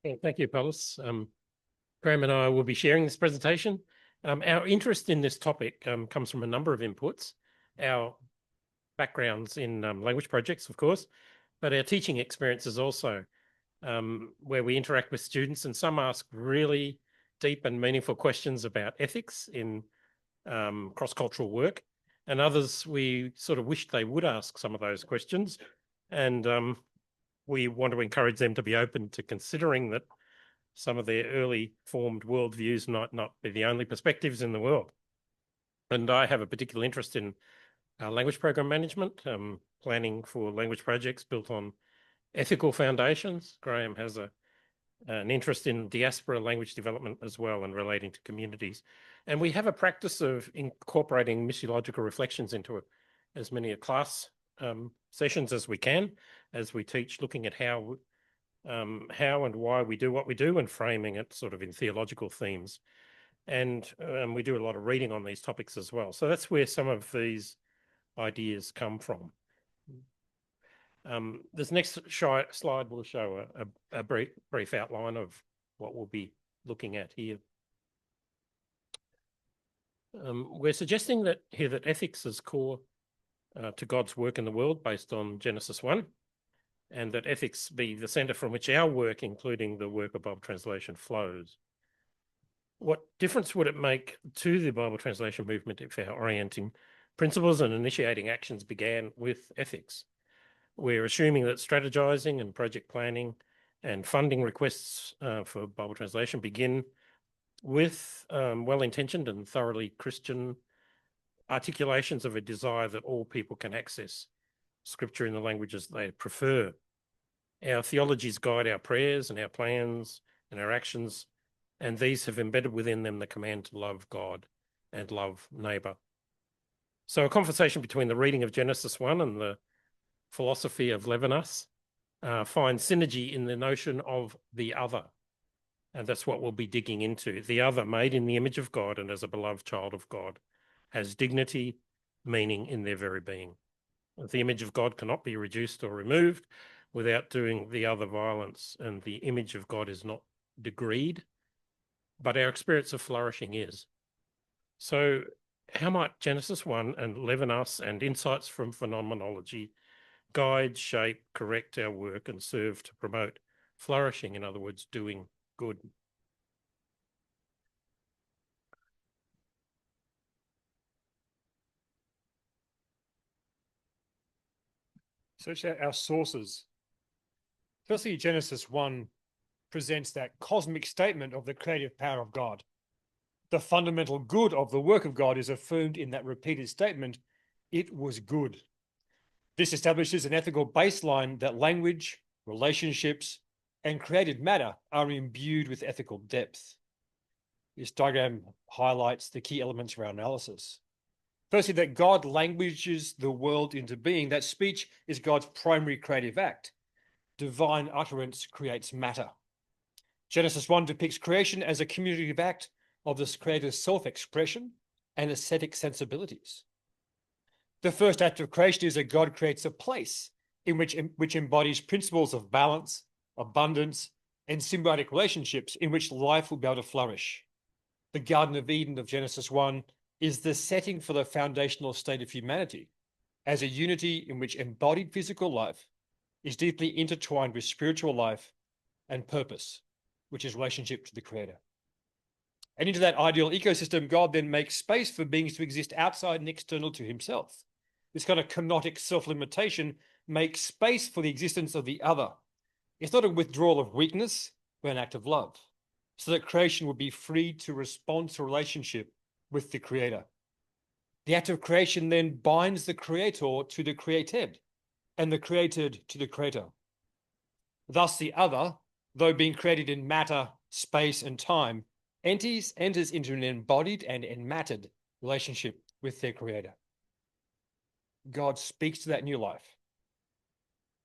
Okay, thank you, Paulus. Graham and I will be sharing this presentation. Our interest in this topic comes from a number of inputs. Our backgrounds in language projects, of course, but our teaching experiences also, where we interact with students, and some ask really deep and meaningful questions about ethics in cross-cultural work, and others we sort of wish they would ask some of those questions, and we want to encourage them to be open to considering that some of their early formed worldviews might not be the only perspectives in the world. And I have a particular interest in language program management, planning for language projects built on ethical foundations. Graham has an interest in diaspora language development as well and relating to communities. And we have a practice of incorporating missiological reflections into as many class sessions as we can, as we teach, looking at how and why we do what we do and framing it sort of in theological themes. And we do a lot of reading on these topics as well. So that's where some of these ideas come from. This next slide will show a brief outline of what we'll be looking at here. We're suggesting that here that ethics is core to God's work in the world based on Genesis 1, and that ethics be the centre from which our work, including the work of Bible translation, flows. What difference would it make to the Bible translation movement if our orienting principles and initiating actions began with ethics? We're assuming that strategizing and project planning and funding requests for Bible translation begin with well-intentioned and thoroughly Christian articulations of a desire that all people can access Scripture in the languages they prefer. Our theologies guide our prayers and our plans and our actions, and these have embedded within them the command to love God and love neighbour. So a conversation between the reading of Genesis 1 and the philosophy of Levinas finds synergy in the notion of the other. And that's what we'll be digging into. The other, made in the image of God and as a beloved child of God, has dignity, meaning in their very being. The image of God cannot be reduced or removed without doing the other violence, and the image of God is not degreed, but our experience of flourishing is. So how might Genesis 1 and Levinas and insights from phenomenology guide, shape, correct our work and serve to promote flourishing, in other words, doing good? So our sources. Firstly, Genesis 1 presents that cosmic statement of the creative power of God. The fundamental good of the work of God is affirmed in that repeated statement, it was good. This establishes an ethical baseline that language, relationships, and created matter are imbued with ethical depth. This diagram highlights the key elements of our analysis. Firstly, that God languages the world into being, that speech is God's primary creative act. Divine utterance creates matter. Genesis 1 depicts creation as a communicative act of this creator's self-expression and aesthetic sensibilities. The first act of creation is that God creates a place in which embodies principles of balance, abundance, and symbiotic relationships in which life will be able to flourish. The Garden of Eden of Genesis 1 is the setting for the foundational state of humanity as a unity in which embodied physical life is deeply intertwined with spiritual life and purpose, which is relationship to the Creator. And into that ideal ecosystem, God then makes space for beings to exist outside and external to himself. This kind of kenotic self-limitation makes space for the existence of the other. It's not a withdrawal of weakness, but an act of love, so that creation would be free to respond to relationship with the Creator. The act of creation then binds the Creator to the created, and the created to the Creator. Thus the other, though being created in matter, space, and time, enters into an embodied and enmattered relationship with their Creator. God speaks to that new life,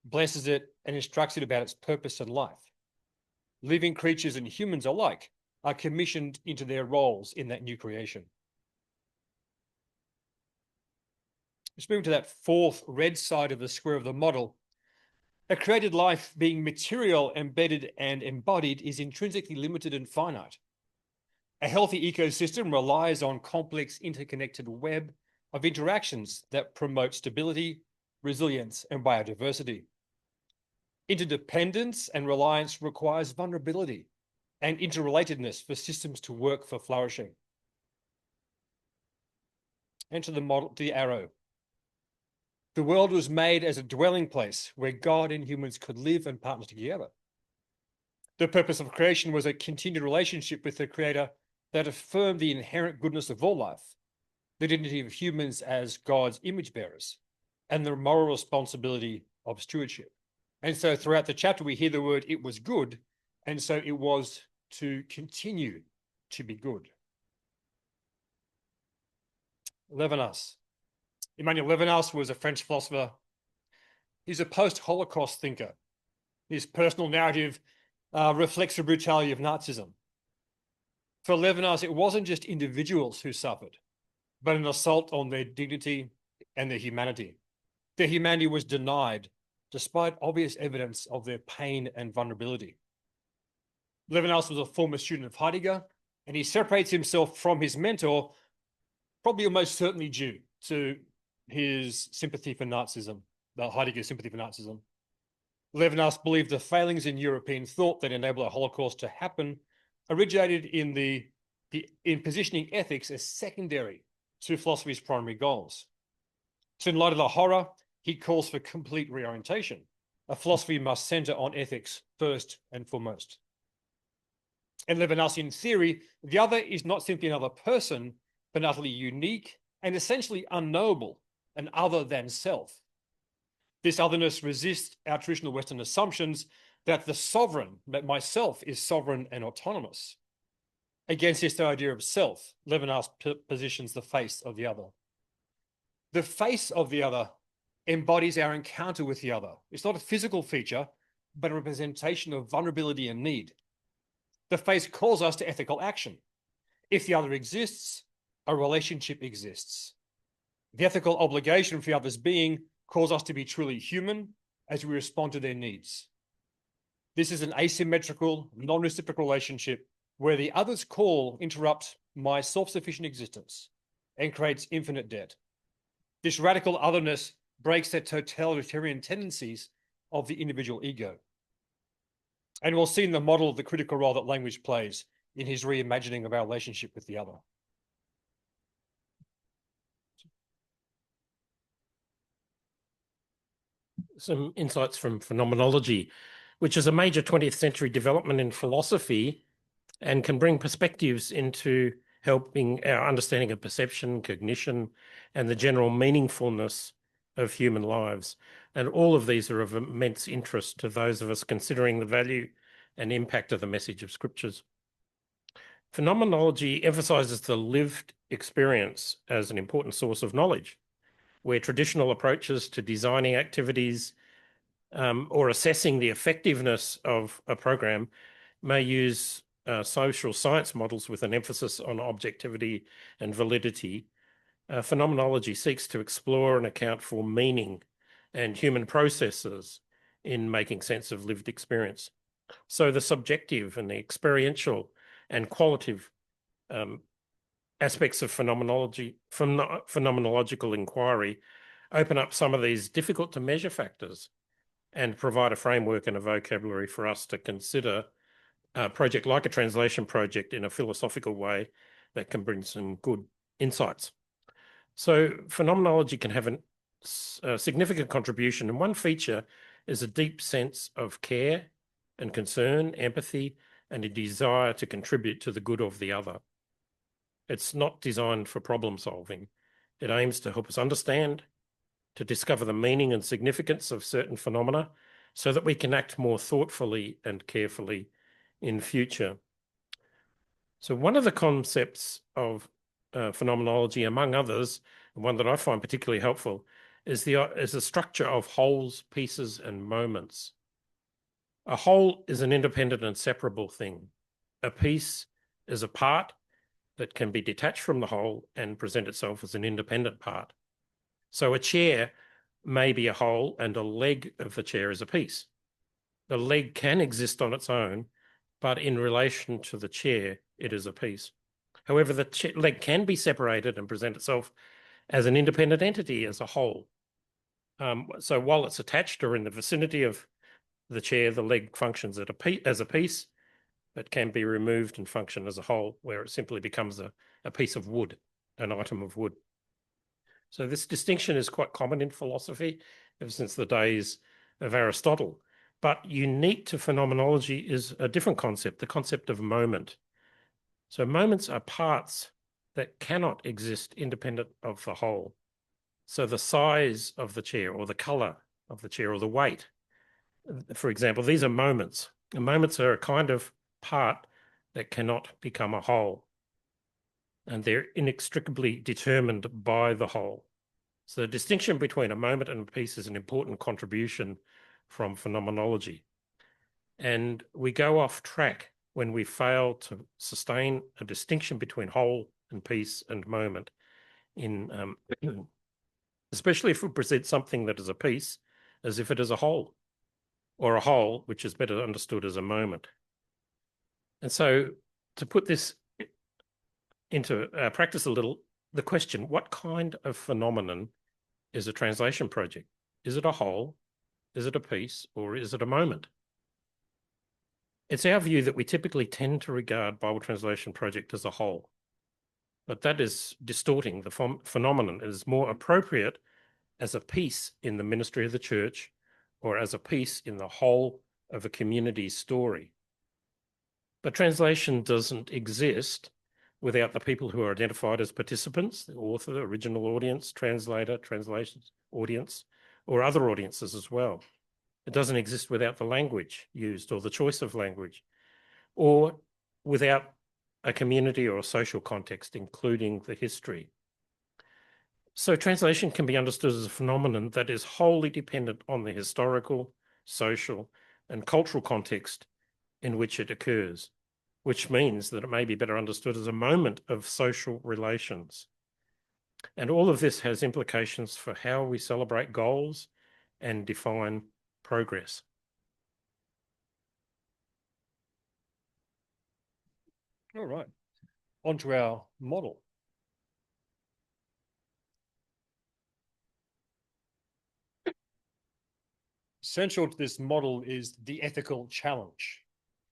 blesses it, and instructs it about its purpose and life. Living creatures and humans alike are commissioned into their roles in that new creation. Let's move to that fourth red side of the square of the model. A created life being material, embedded, and embodied is intrinsically limited and finite. A healthy ecosystem relies on complex interconnected web of interactions that promote stability, resilience, and biodiversity. Interdependence and reliance requires vulnerability and interrelatedness for systems to work for flourishing. Enter the model, the arrow. The world was made as a dwelling place where God and humans could live and partner together. The purpose of creation was a continued relationship with the Creator that affirmed the inherent goodness of all life, the dignity of humans as God's image bearers, and the moral responsibility of stewardship. And so throughout the chapter, we hear the word, it was good, and so it was to continue to be good. Levinas. Emmanuel Levinas was a French philosopher. He's a post-Holocaust thinker. His personal narrative reflects the brutality of Nazism. For Levinas, it wasn't just individuals who suffered, but an assault on their dignity and their humanity. Their humanity was denied despite obvious evidence of their pain and vulnerability. Levinas was a former student of Heidegger, and he separates himself from his mentor, probably almost certainly due to his sympathy for Nazism, Heidegger's sympathy for Nazism. Levinas believed the failings in European thought that enabled a Holocaust to happen originated in positioning ethics as secondary to philosophy's primary goals. So in light of the horror, he calls for complete reorientation. A philosophy must center on ethics first and foremost. And Levinas, in theory, the other is not simply another person, but utterly unique and essentially unknowable, an other than self. This otherness resists our traditional Western assumptions that the sovereign, that myself is sovereign and autonomous. Against this idea of self, Levinas positions the face of the other. The face of the other embodies our encounter with the other. It's not a physical feature, but a representation of vulnerability and need. The face calls us to ethical action. If the other exists, a relationship exists. The ethical obligation for the other's being calls us to be truly human as we respond to their needs. This is an asymmetrical, non-reciprocal relationship where the other's call interrupts my self-sufficient existence and creates infinite debt. This radical otherness breaks the totalitarian tendencies of the individual ego. And we'll see in the model of the critical role that language plays in his reimagining of our relationship with the other. Some insights from phenomenology, which is a major 20th century development in philosophy and can bring perspectives into helping our understanding of perception, cognition, and the general meaningfulness of human lives. And all of these are of immense interest to those of us considering the value and impact of the message of scriptures. Phenomenology emphasizes the lived experience as an important source of knowledge, where traditional approaches to designing activities or assessing the effectiveness of a program may use social science models with an emphasis on objectivity and validity. Phenomenology seeks to explore and account for meaning and human processes in making sense of lived experience. So the subjective and the experiential and qualitative aspects of phenomenological inquiry open up some of these difficult to measure factors and provide a framework and a vocabulary for us to consider a project like a translation project in a philosophical way that can bring some good insights. So phenomenology can have a significant contribution, and one feature is a deep sense of care and concern, empathy, and a desire to contribute to the good of the other. It's not designed for problem solving. It aims to help us understand, to discover the meaning and significance of certain phenomena so that we can act more thoughtfully and carefully in future. So one of the concepts of phenomenology, among others, and one that I find particularly helpful, is the structure of wholes, pieces, and moments. A whole is an independent and separable thing. A piece is a part that can be detached from the whole and present itself as an independent part. So a chair may be a whole and a leg of the chair is a piece. The leg can exist on its own, but in relation to the chair, it is a piece. However, the leg can be separated and present itself as an independent entity, as a whole. So while it's attached or in the vicinity of the chair, the leg functions as a piece, but can be removed and function as a whole, where it simply becomes a piece of wood, an item of wood. So this distinction is quite common in philosophy ever since the days of Aristotle. But unique to phenomenology is a different concept, the concept of moment. So moments are parts that cannot exist independent of the whole. So the size of the chair or the color of the chair or the weight, for example, these are moments. And moments are a kind of part that cannot become a whole. And they're inextricably determined by the whole. So the distinction between a moment and a piece is an important contribution from phenomenology. And we go off track when we fail to sustain a distinction between whole and piece and moment, especially if we present something that is a piece as if it is a whole, or a whole which is better understood as a moment. And so to put this into practice a little, the question, what kind of phenomenon is a translation project? Is it a whole? Is it a piece? Or is it a moment? It's our view that we typically tend to regard Bible translation project as a whole, but that is distorting the phenomenon. It is more appropriate as a piece in the ministry of the church or as a piece in the whole of a community's story. But translation doesn't exist without the people who are identified as participants, the author, the original audience, translator, translation audience, or other audiences as well. It doesn't exist without the language used or the choice of language, or without a community or a social context, including the history. So translation can be understood as a phenomenon that is wholly dependent on the historical, social, and cultural context in which it occurs, which means that it may be better understood as a moment of social relations. And all of this has implications for how we celebrate goals and define progress. All right, on to our model. Central to this model is the ethical challenge.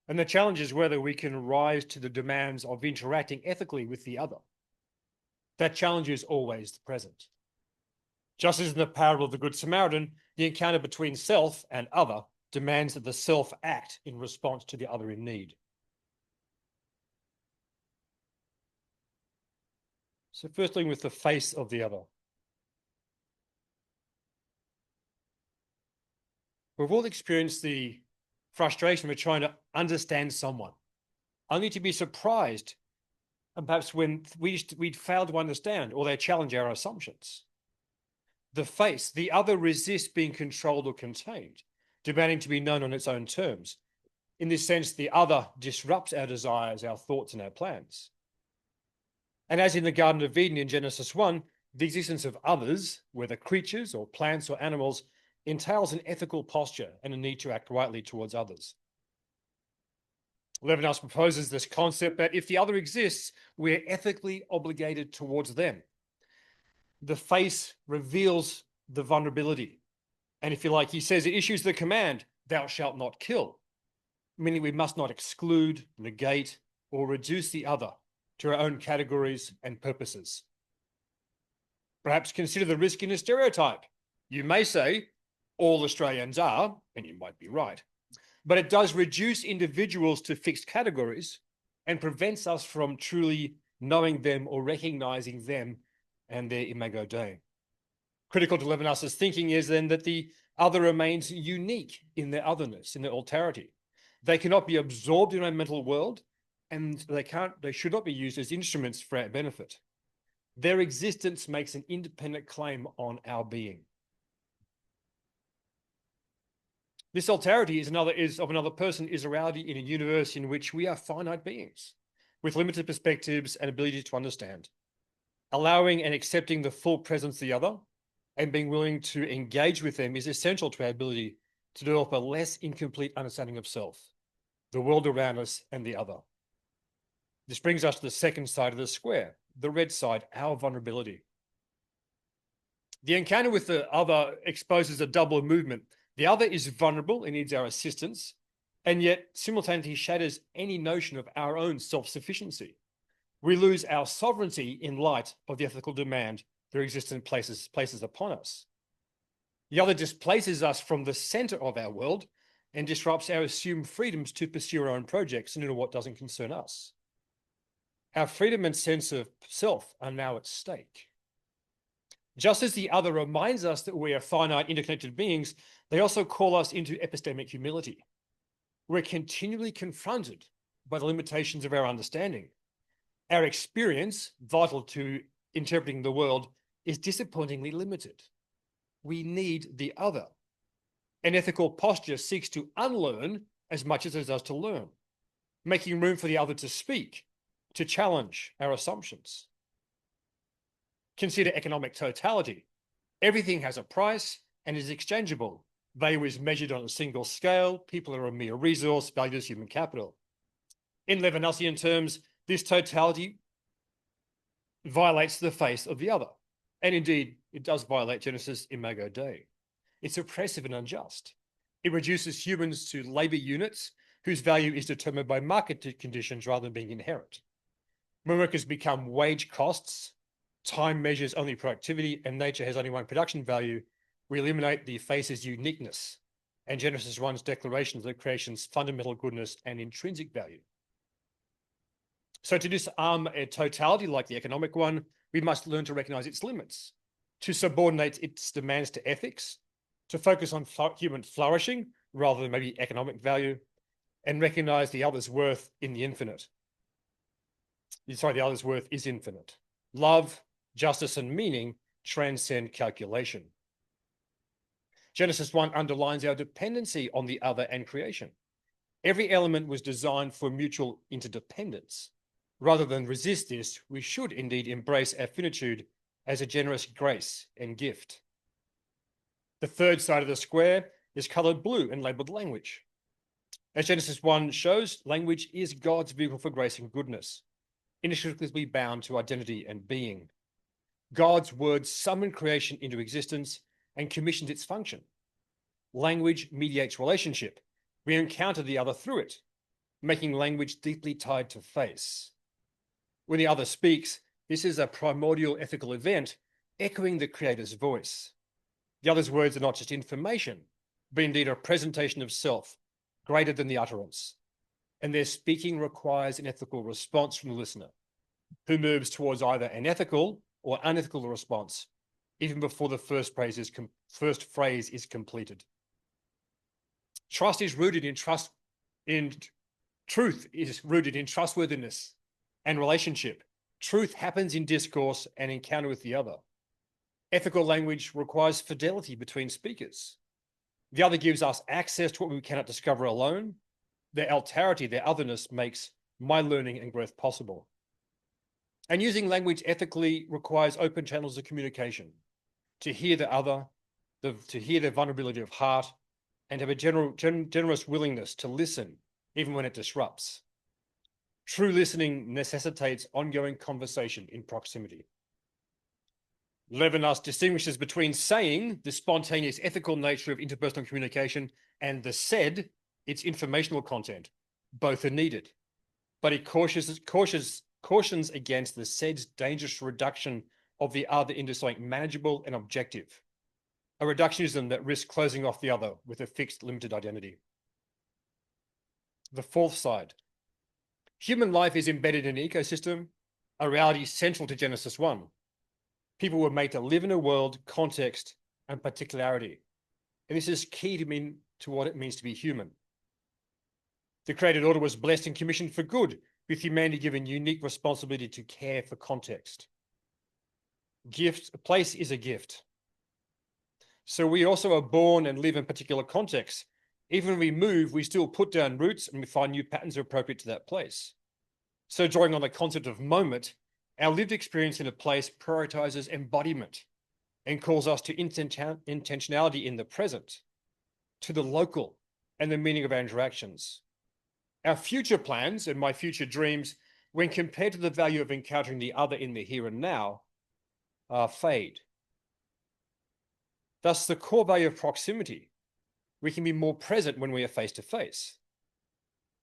And the challenge is whether we can rise to the demands of interacting ethically with the other. That challenge is always present. Just as in the parable of the Good Samaritan, the encounter between self and other demands that the self act in response to the other in need. So firstly, with the face of the other. We've all experienced the frustration of trying to understand someone, only to be surprised, and perhaps when we'd failed to understand or they challenge our assumptions. The face, the other resists being controlled or contained, demanding to be known on its own terms. In this sense, the other disrupts our desires, our thoughts, and our plans. And as in the Garden of Eden in Genesis 1, the existence of others, whether creatures or plants or animals, entails an ethical posture and a need to act rightly towards others. Levinas proposes this concept that if the other exists, we're ethically obligated towards them. The face reveals the vulnerability. And if you like, he says it issues the command, thou shalt not kill, meaning we must not exclude, negate, or reduce the other to our own categories and purposes. Perhaps consider the risk in a stereotype. You may say, all Australians are, and you might be right, but it does reduce individuals to fixed categories and prevents us from truly knowing them or recognizing them and their imago Dei. Critical to Levinas's thinking is then that the other remains unique in their otherness, in their alterity. They cannot be absorbed in our mental world, and they should not be used as instruments for our benefit. Their existence makes an independent claim on our being. This alterity of another person is a reality in a universe in which we are finite beings with limited perspectives and ability to understand. Allowing and accepting the full presence of the other and being willing to engage with them is essential to our ability to develop a less incomplete understanding of self, the world around us, and the other. This brings us to the second side of the square, the red side, our vulnerability. The encounter with the other exposes a double movement. The other is vulnerable and needs our assistance, and yet simultaneously shatters any notion of our own self-sufficiency. We lose our sovereignty in light of the ethical demand their existence places upon us. The other displaces us from the center of our world and disrupts our assumed freedoms to pursue our own projects and into what doesn't concern us. Our freedom and sense of self are now at stake. Just as the other reminds us that we are finite, interconnected beings, they also call us into epistemic humility. We're continually confronted by the limitations of our understanding. Our experience, vital to interpreting the world, is disappointingly limited. We need the other. An ethical posture seeks to unlearn as much as it does to learn, making room for the other to speak, to challenge our assumptions. Consider economic totality. Everything has a price and is exchangeable. Value is measured on a single scale. People are a mere resource, valued as human capital. In Levinasian terms, this totality violates the face of the other. And indeed, it does violate Genesis imago Dei. It's oppressive and unjust. It reduces humans to labor units whose value is determined by market conditions rather than being inherent. When workers become wage costs, time measures only productivity, and nature has only one production value, we eliminate the face's uniqueness and Genesis 1's declaration of the creation's fundamental goodness and intrinsic value. So to disarm a totality like the economic one, we must learn to recognize its limits, to subordinate its demands to ethics, to focus on human flourishing rather than maybe economic value, and recognize the other's worth in the infinite. Sorry, the other's worth is infinite. Love, justice, and meaning transcend calculation. Genesis 1 underlines our dependency on the other and creation. Every element was designed for mutual interdependence. Rather than resist this, we should indeed embrace our finitude as a generous grace and gift. The third side of the square is colored blue and labeled language. As Genesis 1 shows, language is God's vehicle for grace and goodness, inextricably bound to identity and being. God's word summoned creation into existence and commissioned its function. Language mediates relationship. We encounter the other through it, making language deeply tied to face. When the other speaks, this is a primordial ethical event, echoing the creator's voice. The other's words are not just information, but indeed a presentation of self, greater than the utterance. And their speaking requires an ethical response from the listener, who moves towards either an ethical or unethical response, even before the first phrase is completed. Trust is rooted in trust, truth is rooted in trustworthiness and relationship. Truth happens in discourse and encounter with the other. Ethical language requires fidelity between speakers. The other gives us access to what we cannot discover alone. Their alterity, their otherness, makes my learning and growth possible. And using language ethically requires open channels of communication, to hear the other, to hear their vulnerability of heart, and have a generous willingness to listen, even when it disrupts. True listening necessitates ongoing conversation in proximity. Levinas distinguishes between saying, the spontaneous ethical nature of interpersonal communication, and the said, its informational content. Both are needed. But he cautions against the said's dangerous reduction of the other into something manageable and objective, a reductionism that risks closing off the other with a fixed, limited identity. The fourth side. Human life is embedded in an ecosystem, a reality central to Genesis 1. People were made to live in a world, context, and particularity. And this is key to what it means to be human. The created order was blessed and commissioned for good, with humanity given unique responsibility to care for context. A place is a gift. So we also are born and live in particular contexts. Even when we move, we still put down roots and we find new patterns appropriate to that place. So drawing on the concept of moment, our lived experience in a place prioritizes embodiment and calls us to intentionality in the present, to the local and the meaning of our interactions. Our future plans and my future dreams, when compared to the value of encountering the other in the here and now, fade. Thus, the core value of proximity, we can be more present when we are face to face.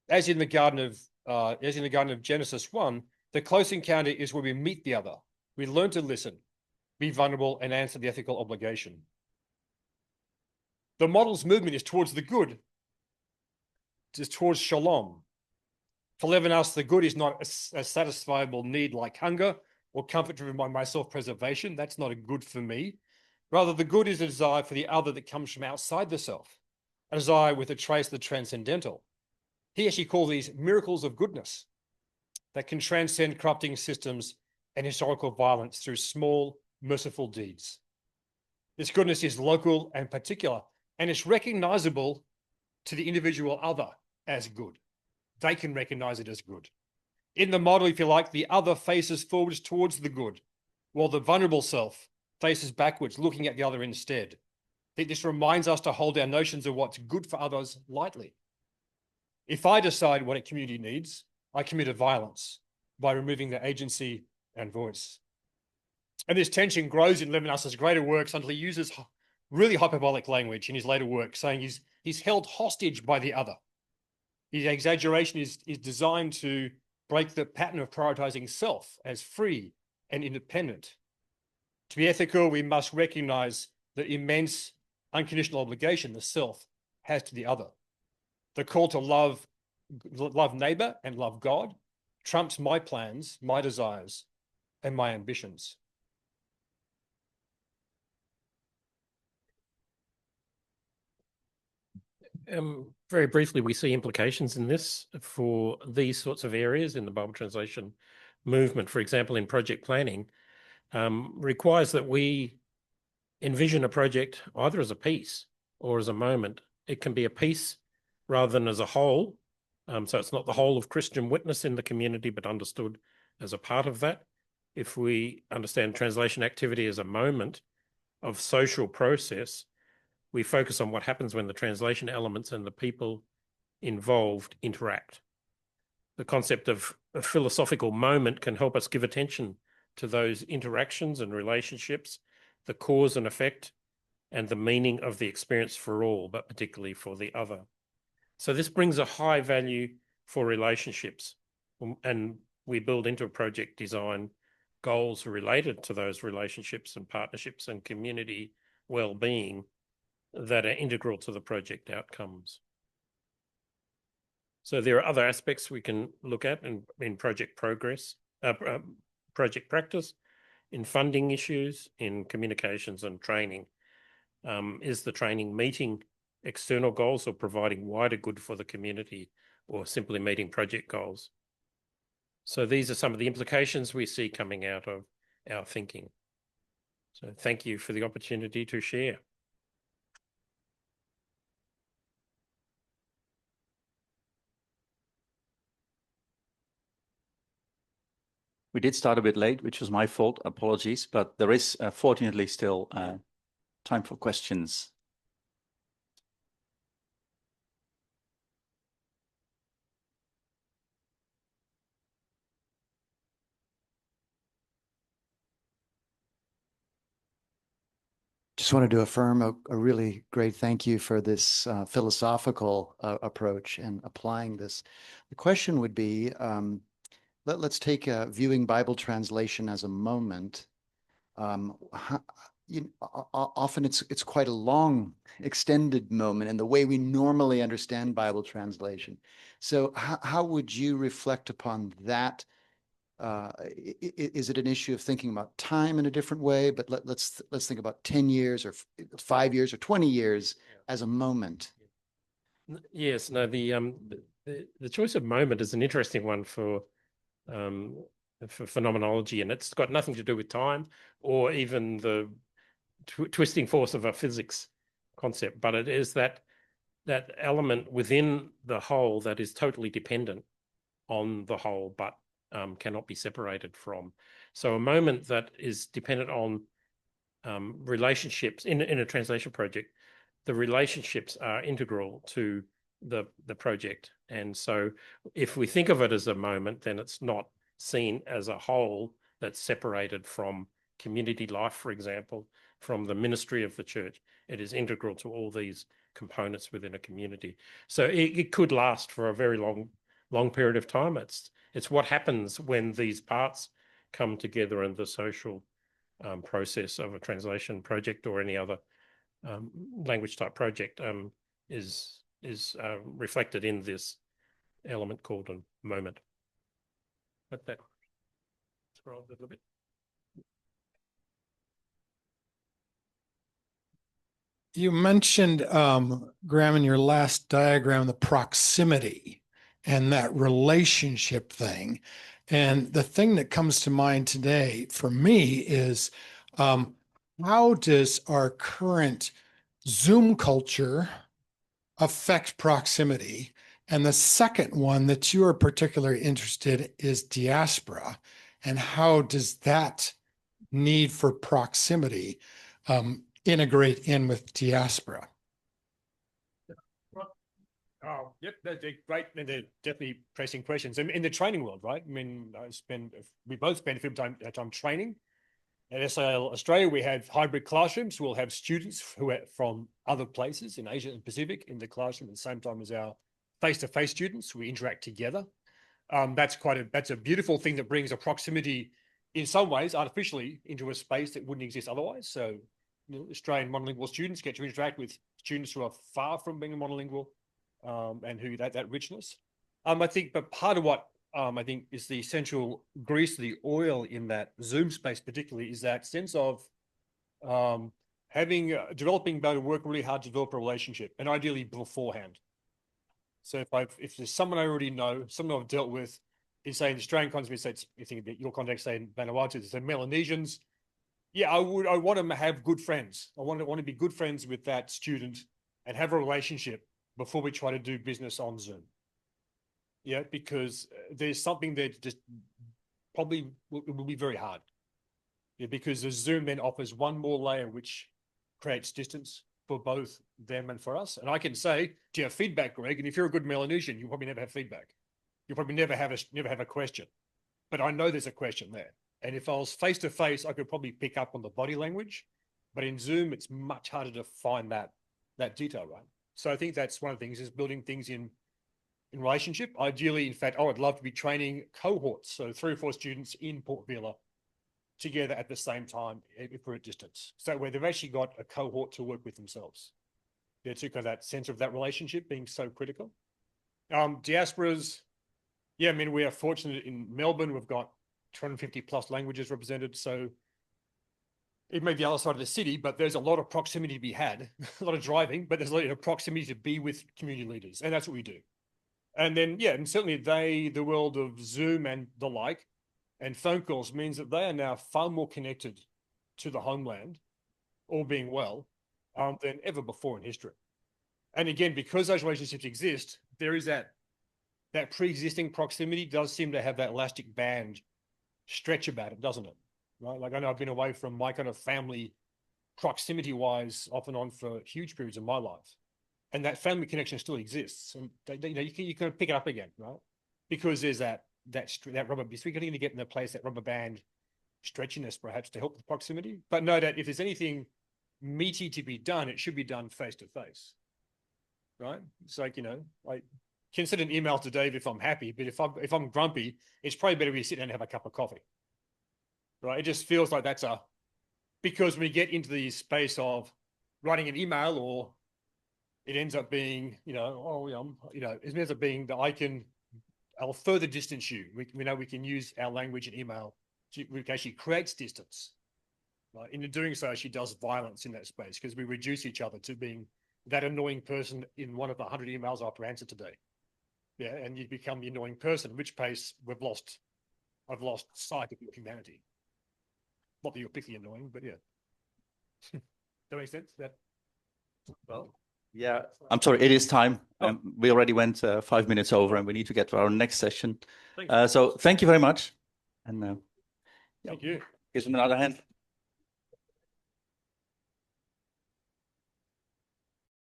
As in the Garden of Genesis 1, the close encounter is where we meet the other. We learn to listen, be vulnerable, and answer the ethical obligation. The model's movement is towards the good, is towards shalom. For Levinas, the good is not a satisfiable need like hunger or comfort driven by my self-preservation. That's not a good for me. Rather, the good is a desire for the other that comes from outside the self, a desire with a trace of the transcendental. He actually calls these miracles of goodness that can transcend corrupting systems and historical violence through small, merciful deeds. This goodness is local and particular, and it's recognizable to the individual other as good. They can recognize it as good. In the model, if you like, the other faces forwards towards the good, while the vulnerable self faces backwards, looking at the other instead. I think this reminds us to hold our notions of what's good for others lightly. If I decide what a community needs, I commit a violence by removing their agency and voice. And this tension grows in Levinas's greater works until he uses really hyperbolic language in his later work, saying he's held hostage by the other. His exaggeration is designed to break the pattern of prioritizing self as free and independent. To be ethical, we must recognize the immense unconditional obligation the self has to the other. The call to love neighbor and love God trumps my plans, my desires, and my ambitions. Very briefly, we see implications in this for these sorts of areas in the Bible translation movement. For example, in project planning, requires that we envision a project either as a piece or as a moment. It can be a piece rather than as a whole. So it's not the whole of Christian witness in the community, but understood as a part of that. If we understand translation activity as a moment of social process, we focus on what happens when the translation elements and the people involved interact. The concept of a philosophical moment can help us give attention to those interactions and relationships, the cause and effect, and the meaning of the experience for all, but particularly for the other. So this brings a high value for relationships, and we build into a project design goals related to those relationships and partnerships and community well-being that are integral to the project outcomes. So there are other aspects we can look at in project progress, project practice, in funding issues, in communications and training. Is the training meeting external goals or providing wider good for the community, or simply meeting project goals? So these are some of the implications we see coming out of our thinking. So thank you for the opportunity to share. We did start a bit late, which was my fault. Apologies, but there is fortunately still time for questions. Just wanted to affirm a really great thank you for this philosophical approach and applying this. The question would be, let's take viewing Bible translation as a moment. Often it's quite a long, extended moment in the way we normally understand Bible translation. So how would you reflect upon that? Is it an issue of thinking about time in a different way? But let's think about 10 years or 5 years or 20 years as a moment. Yes, no, the choice of moment is an interesting one for phenomenology, and it's got nothing to do with time or even the twisting force of a physics concept, but it is that element within the whole that is totally dependent on the whole, but cannot be separated from. So a moment that is dependent on relationships in a translation project, the relationships are integral to the project. And so if we think of it as a moment, then it's not seen as a whole that's separated from community life, for example, from the ministry of the church. It is integral to all these components within a community. So it could last for a very long period of time. It's what happens when these parts come together in the social process of a translation project or any other language type project is reflected in this element called a moment. Let that scroll a little bit. You mentioned, Graham, in your last diagram, the proximity and that relationship thing. And the thing that comes to mind today for me is how does our current Zoom culture affect proximity? And the second one that you are particularly interested is diaspora. And how does that need for proximity integrate in with diaspora? Oh, yep, they're great, and they're definitely pressing questions. In the training world, right? I mean, we both spend a few time training. At SIL Australia, we have hybrid classrooms. We'll have students who are from other places in Asia and Pacific in the classroom at the same time as our face-to-face students. We interact together. That's a beautiful thing that brings a proximity in some ways artificially into a space that wouldn't exist otherwise. So, you know, Australian monolingual students get to interact with students who are far from being monolingual, and who that richness. I think, but part of what I think is the essential grease of the oil in that Zoom space, particularly, is that sense of developing better work really hard to develop a relationship, and ideally beforehand. So if there's someone I already know, someone I've dealt with, in say in Australian context, you think about your context, say in Vanuatu, the Melanesians, yeah, I want to have good friends. I want to be good friends with that student and have a relationship before we try to do business on Zoom. Yeah, because there's something that just probably will be very hard. Yeah, because the Zoom then offers one more layer which creates distance for both them and for us. And I can say, do you have feedback, Greg? And if you're a good Melanesian, you probably never have feedback. You probably never have a question. But I know there's a question there. And if I was face to face, I could probably pick up on the body language. But in Zoom, it's much harder to find that detail, right? So I think that's one of the things, is building things in relationship. Ideally, in fact, I would love to be training cohorts, so 3 or 4 students in Port Vila together at the same time if we're at distance. So where they've actually got a cohort to work with themselves. Yeah, to kind of that sense of that relationship being so critical. Diasporas, yeah, I mean, we are fortunate in Melbourne. We've got 250 plus languages represented. So it may be the other side of the city, but there's a lot of proximity to be had, a lot of driving, but there's a lot of proximity to be with community leaders. And that's what we do. And then, yeah, and certainly the world of Zoom and the like, and phone calls means that they are now far more connected to the homeland, all being well, than ever before in history. And again, because those relationships exist, there is that pre-existing proximity does seem to have that elastic band stretch about it, doesn't it? Right? Like I know I've been away from my kind of family proximity-wise off and on for huge periods of my life. And that family connection still exists. And you can pick it up again, right? Because there's that rubber, so we're going to get in the place, that rubber band stretchiness perhaps to help with proximity. But know that if there's anything meaty to be done, it should be done face to face, right? It's like, I can send an email to Dave if I'm happy, but if I'm grumpy, it's probably better we sit down and have a cup of coffee, right? It just feels like because when we get into the space of writing an email, or it ends up being, it ends up being that I'll further distance you. We know we can use our language and email which actually creates distance. Right? In doing so, she does violence in that space, because we reduce each other to being that annoying person in one of the 100 emails I have to answer today. Yeah, and you become the annoying person, in which case I've lost sight of your humanity. Not that you're particularly annoying, but yeah. That makes sense? Well. Yeah, I'm sorry, it is time. We already went 5 minutes over, and we need to get to our next session. So thank you very much. And thank you. Here's another hand.